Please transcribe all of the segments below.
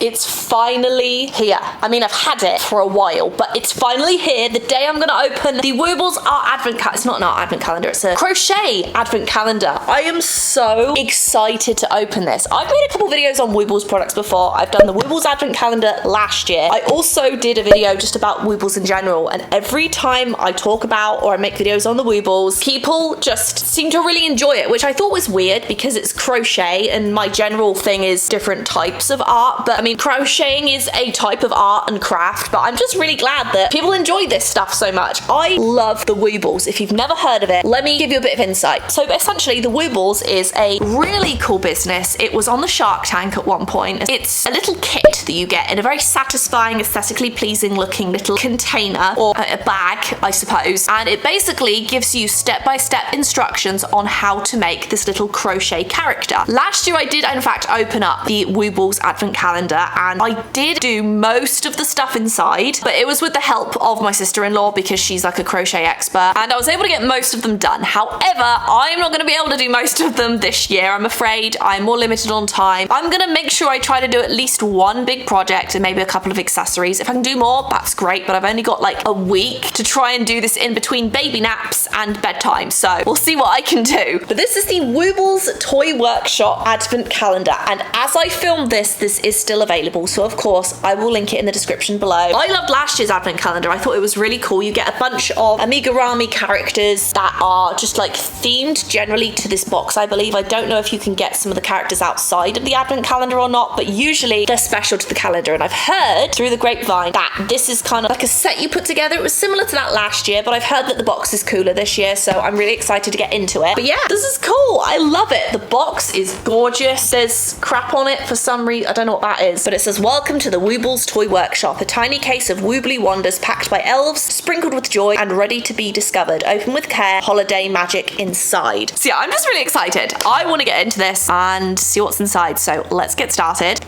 It's finally here. I mean, I've had it for a while, but it's finally here. The day I'm gonna open the Woobles Art Advent Calendar. It's not an art advent calendar, it's a crochet advent calendar. I am so excited to open this. I've made a couple videos on Woobles products before. I've done the Woobles Advent Calendar last year. I also did a video just about Woobles in general, and every time I talk about or I make videos on the Woobles, people just seem to really enjoy it, which I thought was weird because it's crochet and my general thing is different types of art. But I mean, crocheting is a type of art and craft, but I'm just really glad that people enjoy this stuff so much. I love the Woobles. If you've never heard of it, let me give you a bit of insight. So essentially, the Woobles is a really cool business. It was on the Shark Tank at one point. It's a little kit that you get in a very satisfying, aesthetically pleasing looking little container, or a bag, I suppose. And it basically gives you step-by-step instructions on how to make this little crochet character. Last year, I did in fact open up the Woobles Advent Calendar, and I did do most of the stuff inside, but it was with the help of my sister-in-law because she's like a crochet expert, and I was able to get most of them done. However, I'm not going to be able to do most of them this year, I'm afraid. I'm more limited on time. I'm going to make sure I try to do at least one big project and maybe a couple of accessories. If I can do more, that's great, but I've only got like a week to try and do this in between baby naps and bedtime, so we'll see what I can do. But this is the Woobles Toy Workshop Advent Calendar, and as I film this is still available, so of course I will link it in the description below. I loved last year's Advent Calendar. I thought it was really cool. You get a bunch of Amigurumi characters that are just like themed generally to this box, I believe. I don't know if you can get some of the characters outside of the Advent Calendar or not, but usually they're special to the calendar, and I've heard through the grapevine that this is kind of like a set you put together. It was similar to that last year, but I've heard that the box is cooler this year, so I'm really excited to get into it. But yeah, this is cool. I love it. The box is gorgeous. There's crap on it for some reason. I don't know what that is, but it says, "Welcome to the Woobles Toy Workshop, a tiny case of woobly wonders packed by elves, sprinkled with joy and ready to be discovered. Open with care, holiday magic inside." So yeah, I'm just really excited. I want to get into this and see what's inside, so let's get started.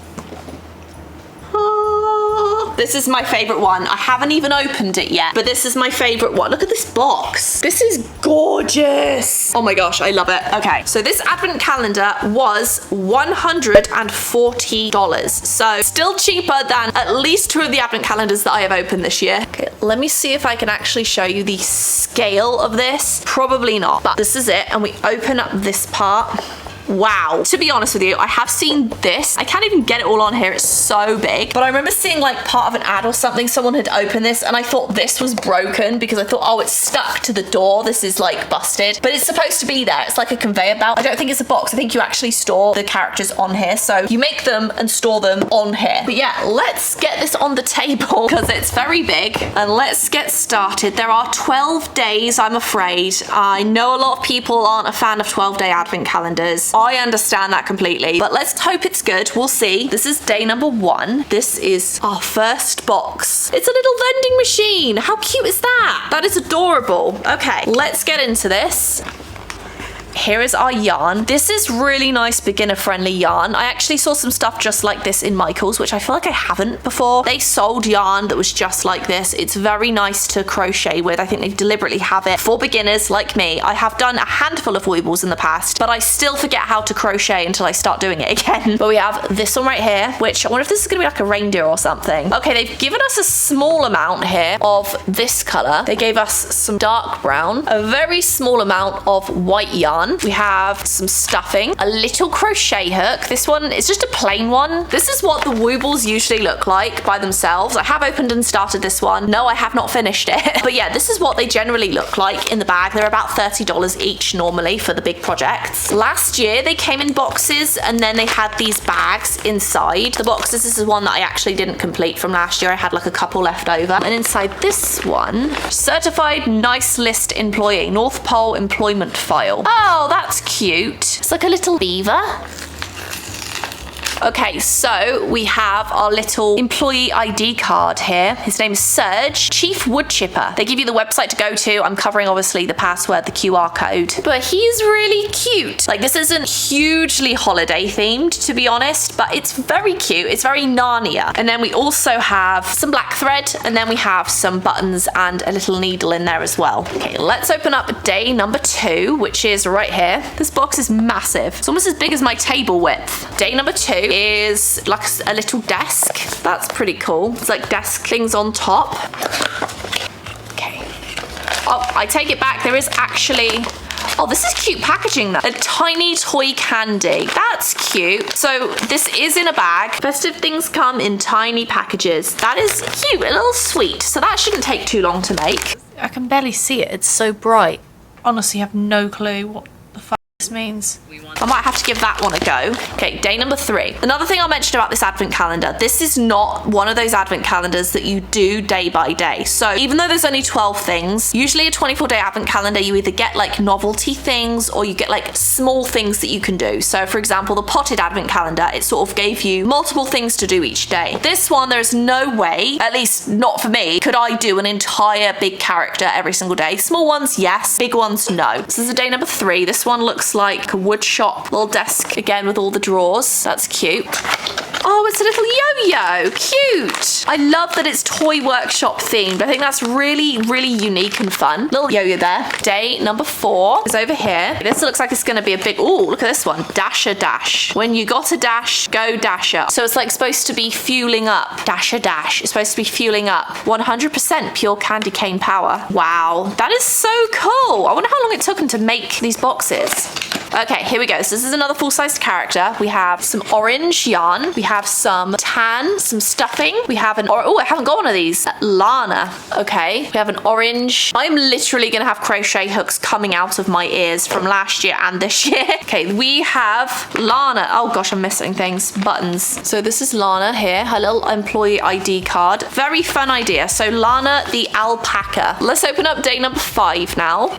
This is my favorite one. I haven't even opened it yet, but this is my favorite one. Look at this box. This is gorgeous. Oh my gosh, I love it. Okay, so this advent calendar was $140. So still cheaper than at least two of the advent calendars that I have opened this year. Okay, let me see if I can actually show you the scale of this. Probably not, but this is it. And we open up this part. Wow. To be honest with you, I have seen this. I can't even get it all on here. It's so big. But I remember seeing like part of an ad or something. Someone had opened this and I thought this was broken because I thought, oh, it's stuck to the door. This is like busted. But it's supposed to be there. It's like a conveyor belt. I don't think it's a box. I think you actually store the characters on here. So you make them and store them on here. But yeah, let's get this on the table because it's very big. And let's get started. There are 12 days, I'm afraid. I know a lot of people aren't a fan of 12-day advent calendars. I understand that completely, but let's hope it's good. We'll see. This is day number 1. This is our first box. It's a little vending machine. How cute is that? That is adorable. Okay, let's get into this. Here is our yarn. This is really nice beginner-friendly yarn. I actually saw some stuff just like this in Michael's, which I feel like I haven't before. They sold yarn that was just like this. It's very nice to crochet with. I think they deliberately have it for beginners like me. I have done a handful of Woobles in the past, but I still forget how to crochet until I start doing it again. But we have this one right here, which I wonder if this is gonna be like a reindeer or something. Okay, they've given us a small amount here of this color. They gave us some dark brown, a very small amount of white yarn. We have some stuffing, a little crochet hook. This one is just a plain one. This is what the Woobles usually look like by themselves. I have opened and started this one. No, I have not finished it. But yeah, this is what they generally look like in the bag. They're about $30 each normally for the big projects. Last year, they came in boxes and then they had these bags inside the boxes. This is one that I actually didn't complete from last year. I had like a couple left over. And inside this one, certified nice list employee, North Pole employment file. Oh, that's cute. It's like a little beaver. Okay, so we have our little employee ID card here. His name is Serge, Chief Wood Chipper. They give you the website to go to. I'm covering obviously the password, the QR code, but he's really cute. Like, this isn't hugely holiday themed, to be honest, but it's very cute. It's very Narnia. And then we also have some black thread, and then we have some buttons and a little needle in there as well. Okay, let's open up day number 2, which is right here. This box is massive. It's almost as big as my table width. Day number 2 is like a little desk. That's pretty cool. It's like desk things on top. Okay. Oh, I take it back. There is actually... Oh, this is cute packaging though. A tiny toy candy. That's cute. So this is in a bag. Festive things come in tiny packages. That is cute, a little sweet. So that shouldn't take too long to make. I can barely see it. It's so bright. Honestly, I have no clue what the fuck this means. I might have to give that one a go. Okay, day number 3. Another thing I'll mention about this advent calendar, this is not one of those advent calendars that you do day by day. So even though there's only 12 things, usually a 24-day advent calendar, you either get like novelty things or you get like small things that you can do. So for example, the potted advent calendar, it sort of gave you multiple things to do each day. This one, there's no way, at least not for me, could I do an entire big character every single day. Small ones, yes. Big ones, no. This is a day number 3. This one looks like a wood shop little desk again with all the drawers. That's cute. Oh, it's a little yo-yo. Cute. I love that it's toy workshop themed. I think that's really, really unique and fun. Little yo-yo there. Day number 4 is over here. This looks like it's going to be a big... Ooh, look at this one. Dasher Dash. When you got a dash, go Dasher. So it's like supposed to be fueling up. Dasher Dash. It's supposed to be fueling up. 100% pure candy cane power. Wow. That is so cool. I wonder how long it took them to make these boxes. Okay, here we go. So this is another full-sized character. We have some orange yarn. We have some tan, some stuffing. We have an... Oh, I haven't got one of these. Lana. Okay. We have an orange. I'm literally going to have crochet hooks coming out of my ears from last year and this year. Okay, we have Lana. Oh gosh, I'm missing things. Buttons. So this is Lana here. Her little employee ID card. Very fun idea. So Lana the alpaca. Let's open up day number 5 now.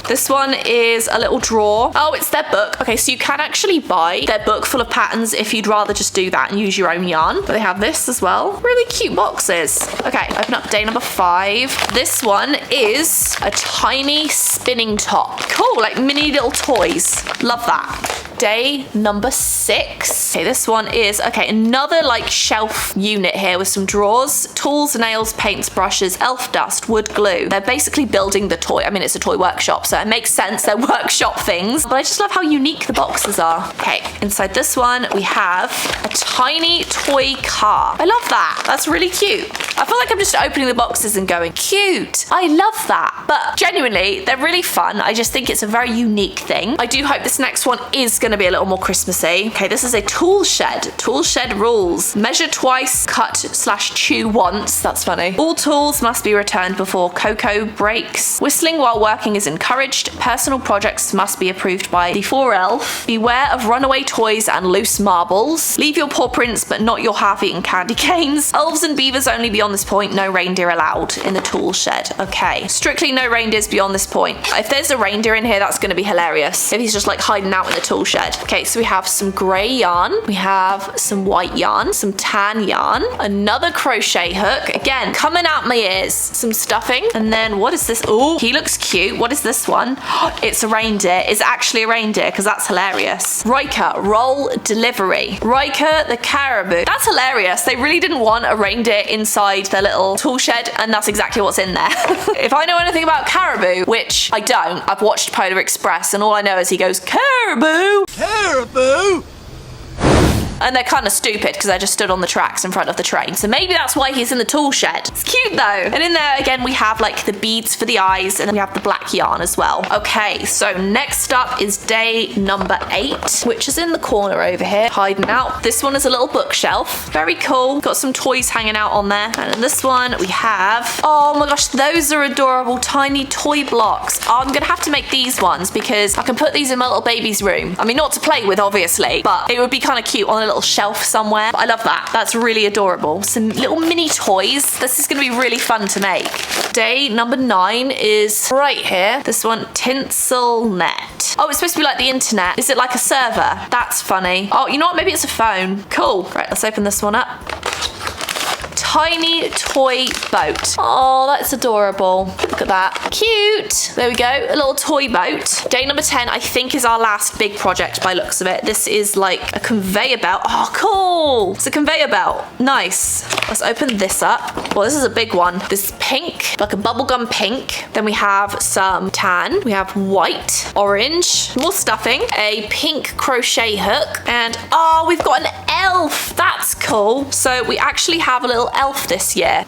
This one is a little drawer. Oh, it's their book. Okay, so you can actually buy their book full of patterns if you'd rather just do that and use your own yarn. But they have this as well. Really cute boxes. Okay, open up day number 5. This one is a tiny spinning top. Cool, like mini little toys. Love that. Day number 6. Okay, this one is, okay, another like shelf unit here with some drawers, tools, nails, paints, brushes, elf dust, wood glue. They're basically building the toy. I mean, it's a toy workshop, so it makes sense. They're workshop things, but I just love how unique the boxes are. Okay, inside this one, we have a tiny toy car. I love that. That's really cute. I feel like I'm just opening the boxes and going, cute. I love that. But genuinely, they're really fun. I just think it's a very unique thing. I do hope this next one is going to be a little more Christmassy. Okay, this is a tool shed. Tool shed rules. Measure twice, cut/chew once. That's funny. All tools must be returned before cocoa breaks. Whistling while working is encouraged. Personal projects must be approved by the 4-elf. Beware of runaway toys and loose marbles. Leave your paw prints but not your half-eaten candy canes. Elves and beavers only beyond this point. No reindeer allowed in the tool shed. Okay, strictly no reindeers beyond this point. If there's a reindeer in here, that's going to be hilarious. If he's just like hiding out in the tool shed. Okay, so we have some grey yarn. We have some white yarn, some tan yarn, another crochet hook. Again, coming out my ears. Some stuffing. And then what is this? Oh, he looks cute. What is this one? It's a reindeer. It's actually a reindeer because that's hilarious. Riker, roll delivery. Riker the caribou. That's hilarious. They really didn't want a reindeer inside their little tool shed, and that's exactly what's in there. If I know anything about caribou, which I don't, I've watched Polar Express and all I know is he goes, caribou! Caribou! And they're kind of stupid because they just stood on the tracks in front of the train. So maybe that's why he's in the tool shed. It's cute though. And in there, again, we have like the beads for the eyes and then we have the black yarn as well. Okay, so next up is day number 8, which is in the corner over here, hiding out. This one is a little bookshelf. Very cool. Got some toys hanging out on there. And in this one, we have, oh my gosh, those are adorable tiny toy blocks. Oh, I'm going to have to make these ones because I can put these in my little baby's room. I mean, not to play with, obviously, but it would be kind of cute on a little shelf somewhere. But I love that. That's really adorable. Some little mini toys. This is going to be really fun to make. Day number 9 is right here. This one, tinsel net. Oh, it's supposed to be like the internet. Is it like a server? That's funny. Oh, you know what? Maybe it's a phone. Cool. Right, let's open this one up. Tiny toy boat. Oh, that's adorable. Look at that. Cute. There we go. A little toy boat. Day number 10, I think, is our last big project by looks of it. This is like a conveyor belt. Oh, cool. It's a conveyor belt. Nice. Let's open this up. Well, this is a big one. This is pink, like a bubblegum pink. Then we have some tan. We have white, orange, more stuffing, a pink crochet hook, and oh, we've got an elf. That's cool. So we actually have a little elf this year.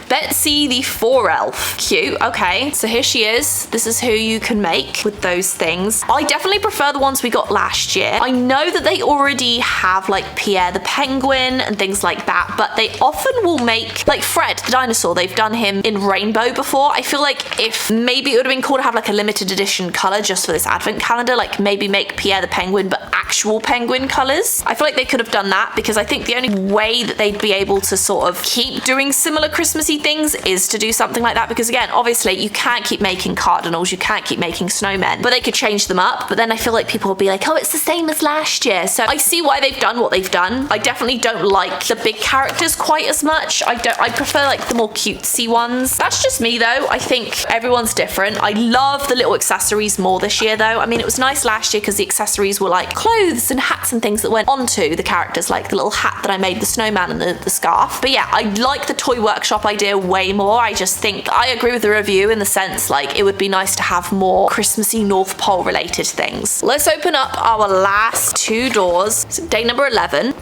Betsy the 4 elf. Cute. Okay, so here she is. This is who you can make with those things. I definitely prefer the ones we got last year. I know that they already have like Pierre the penguin and things like that, but they often will make like Fred the dinosaur. They've done him in rainbow before. I feel like if maybe it would have been cool to have like a limited edition color just for this advent calendar, like maybe make Pierre the penguin but actual penguin colors. I feel like they could have done that, because I think the only way that they'd be able to sort of keep doing similar Christmassy things is to do something like that, because again, obviously you can't keep making cardinals, you can't keep making snowmen, but they could change them up. But then I feel like people will be like, oh, it's the same as last year. So I see why they've done what they've done. I definitely don't like the big characters quite as much. I prefer like the more cutesy ones. That's just me though. I think everyone's different. I love the little accessories more this year though. I mean, it was nice last year because the accessories were like clothes and hats and things that went onto the characters, like the little hat that I made, the snowman and the scarf. But yeah, I like the toy workshop idea way more. I just think I agree with the review in the sense like it would be nice to have more Christmassy North Pole related things. Let's open up our last 2 doors. So day number 11.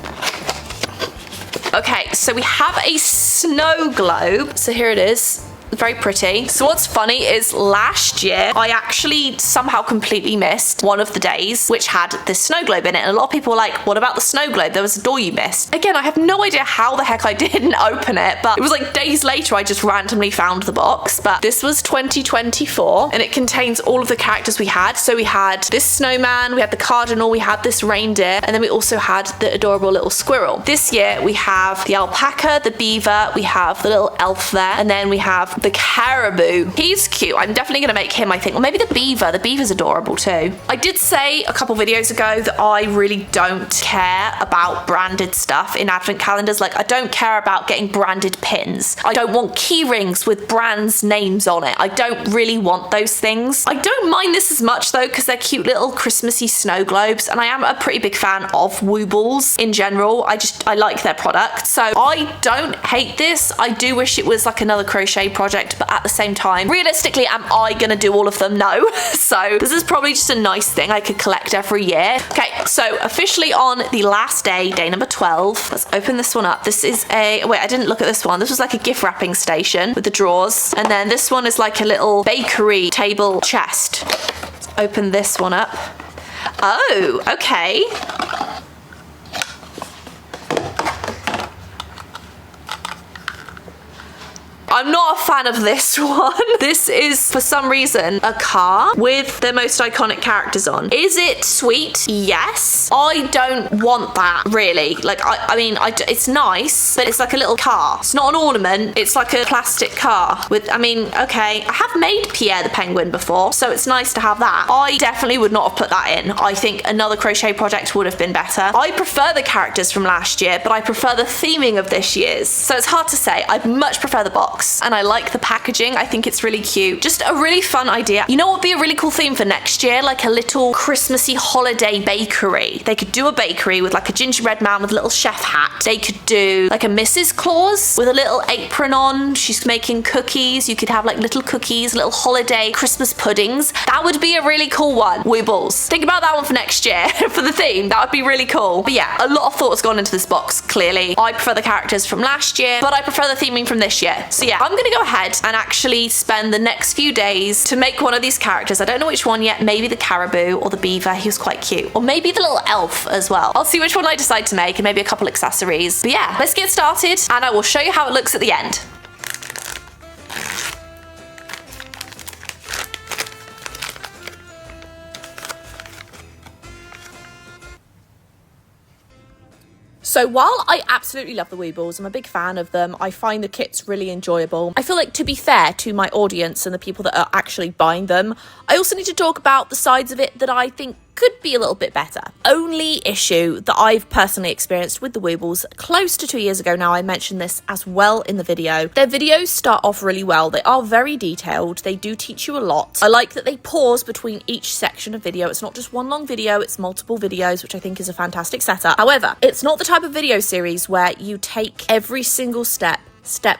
Okay, so we have a snow globe. So here it is. Very pretty. So what's funny is last year I actually somehow completely missed one of the days which had this snow globe in it, and a lot of people were like, what about the snow globe? There was a door you missed. Again, I have no idea how the heck I didn't open it, but it was like days later I just randomly found the box. But this was 2024 and it contains all of the characters we had. So we had this snowman, we had the cardinal, we had this reindeer, and then we also had the adorable little squirrel. This year we have the alpaca, the beaver, we have the little elf there, and then we have the caribou. He's cute. I'm definitely gonna make him, I think. Or maybe the beaver. The beaver's adorable too. I did say a couple videos ago that I really don't care about branded stuff in advent calendars. Like, I don't care about getting branded pins. I don't want key rings with brands' names on it. I don't really want those things. I don't mind this as much though, because they're cute little Christmassy snow globes, and I am a pretty big fan of Woobles in general. I like their product. So I don't hate this. I do wish it was like another crochet project, but at the same time, realistically, am I gonna do all of them? No. So this is probably just a nice thing I could collect every year. Okay, so officially on the last day, day number 12, let's open this one up. This is a, wait, I didn't look at this one. This was like a gift wrapping station with the drawers. And then this one is like a little bakery table chest. Let's open this one up. Oh, okay. I'm not a fan of this one. This is, for some reason, a car with the most iconic characters on. Is it sweet? Yes. I don't want that, really. Like, I mean, it's nice, but it's like a little car. It's not an ornament. It's like a plastic car with, I mean, okay. I have made Pierre the penguin before, so it's nice to have that. I definitely would not have put that in. I think another crochet project would have been better. I prefer the characters from last year, but I prefer the theming of this year's. So it's hard to say. I much prefer the box. And I like the packaging. I think it's really cute. Just a really fun idea. You know what would be a really cool theme for next year? Like a little Christmassy holiday bakery. They could do a bakery with like a gingerbread man with a little chef hat. They could do like a Mrs. Claus with a little apron on. She's making cookies. You could have like little cookies, little holiday Christmas puddings. That would be a really cool one. Woobles. Think about that one for next year for the theme. That would be really cool. But yeah, a lot of thought has gone into this box, clearly. I prefer the characters from last year, but I prefer the theming from this year. So yeah, I'm gonna go ahead and actually spend the next few days to make one of these characters. I don't know which one yet. Maybe the caribou or the beaver. He was quite cute. Or maybe the little elf as well. I'll see which one I decide to make, and maybe a couple accessories. But yeah, let's get started and I will show you how it looks at the end. So while I absolutely love the Woobles, I'm a big fan of them, I find the kits really enjoyable. I feel like, to be fair to my audience and the people that are actually buying them, I also need to talk about the sides of it that I think could be a little bit better. Only issue that I've personally experienced with the Woobles close to 2 years ago now, I mentioned this as well in the video. Their videos start off really well. They are very detailed. They do teach you a lot. I like that they pause between each section of video. It's not just one long video, it's multiple videos, which I think is a fantastic setup. However, it's not the type of video series where you take every single step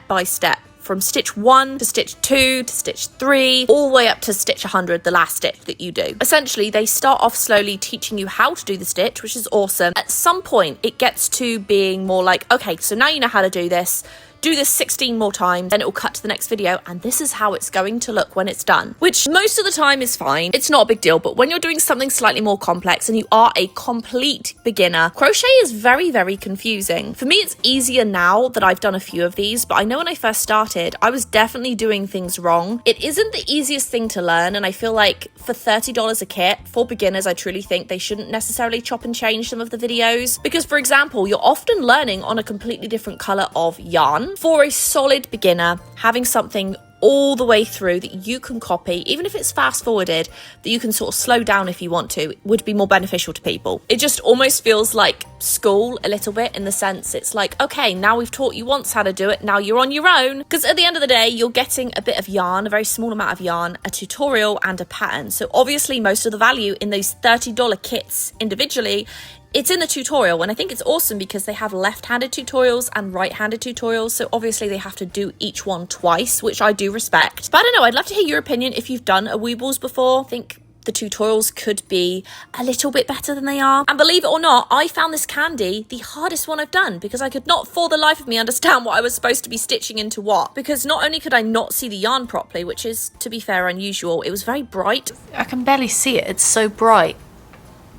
by step from stitch 1 to stitch 2 to stitch 3, all the way up to stitch 100, the last stitch that you do. Essentially, they start off slowly teaching you how to do the stitch, which is awesome. At some point, it gets to being more like, okay, so now you know how to do this. Do this 16 more times, then it will cut to the next video, and this is how it's going to look when it's done, which most of the time is fine. It's not a big deal, but when you're doing something slightly more complex and you are a complete beginner, crochet is very, very confusing. For me, it's easier now that I've done a few of these, but I know when I first started, I was definitely doing things wrong. It isn't the easiest thing to learn, and I feel like for $30 a kit, for beginners, I truly think they shouldn't necessarily chop and change some of the videos, because for example, you're often learning on a completely different color of yarn. For a solid beginner, having something all the way through that you can copy, even if it's fast forwarded, that you can sort of slow down if you want to, would be more beneficial to people. It just almost feels like school a little bit, in the sense it's like, okay, now we've taught you once how to do it, now you're on your own. Because at the end of the day, you're getting a bit of yarn, a very small amount of yarn, a tutorial and a pattern. So obviously most of the value in those $30 kits individually, it's in the tutorial, and I think it's awesome because they have left-handed tutorials and right-handed tutorials, so obviously they have to do each one twice, which I do respect. But I don't know, I'd love to hear your opinion if you've done a Woobles before. I think the tutorials could be a little bit better than they are. And believe it or not, I found this candy the hardest one I've done, because I could not for the life of me understand what I was supposed to be stitching into what. Because not only could I not see the yarn properly, which is, to be fair, unusual, it was very bright. I can barely see it. It's so bright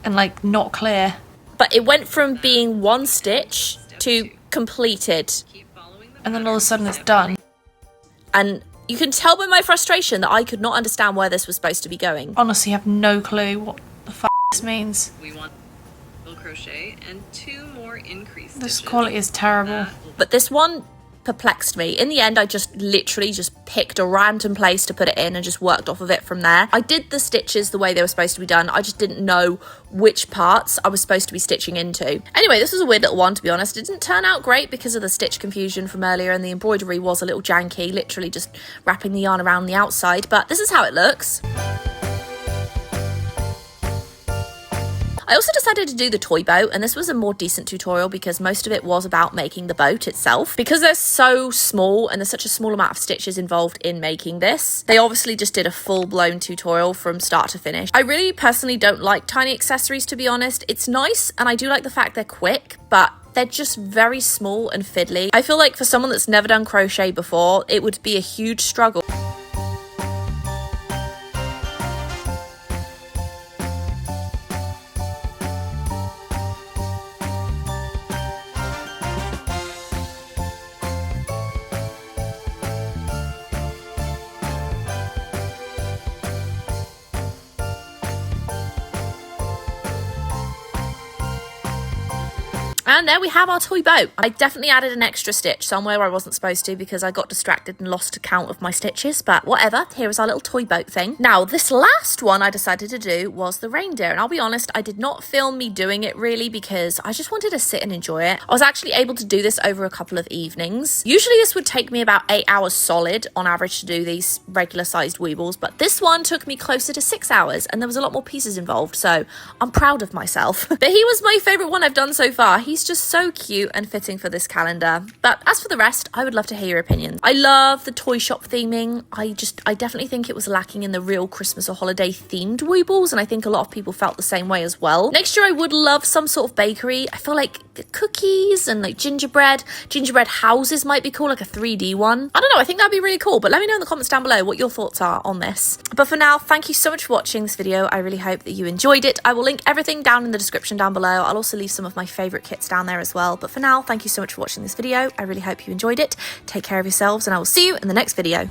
and like not clear. But it went from being one stitch to completed. And then all of a sudden it's done. And you can tell by my frustration that I could not understand where this was supposed to be going. Honestly, I have no clue what the this means. We want crochet and 2 more increased This stitches. quality is terrible. But this one perplexed me. In the end, I just literally just picked a random place to put it in and just worked off of it from there. I did the stitches the way they were supposed to be done. I just didn't know which parts I was supposed to be stitching into. Anyway, this was a weird little one, to be honest. It didn't turn out great because of the stitch confusion from earlier, and the embroidery was a little janky, literally just wrapping the yarn around the outside, but this is how it looks. I also decided to do the toy boat, and this was a more decent tutorial because most of it was about making the boat itself. Because they're so small and there's such a small amount of stitches involved in making this, they obviously just did a full-blown tutorial from start to finish. I really personally don't like tiny accessories, to be honest. It's nice, and I do like the fact they're quick, but they're just very small and fiddly. I feel like for someone that's never done crochet before, it would be a huge struggle. And there we have our toy boat. I definitely added an extra stitch somewhere where I wasn't supposed to because I got distracted and lost count of my stitches, but whatever. Here is our little toy boat thing. Now, this last one I decided to do was the reindeer, and I'll be honest, I did not film me doing it really because I just wanted to sit and enjoy it. I was actually able to do this over a couple of evenings. Usually this would take me about 8 hours solid on average to do these regular sized Woobles, but this one took me closer to 6 hours, and there was a lot more pieces involved, so I'm proud of myself. But he was my favorite one I've done so far. He's just so cute and fitting for this calendar. But as for the rest, I would love to hear your opinions. I love the toy shop theming. I definitely think it was lacking in the real Christmas or holiday themed Woobles, and I think a lot of people felt the same way as well. Next year I would love some sort of bakery. I feel like cookies and like gingerbread houses might be cool, like a 3D one. I don't know, I think that'd be really cool, but let me know in the comments down below what your thoughts are on this. But for now, thank you so much for watching this video. I really hope that you enjoyed it. I will link everything down in the description down below. I'll also leave some of my favorite kits down there as well. But for now, thank you so much for watching this video. I really hope you enjoyed it. Take care of yourselves, and I will see you in the next video.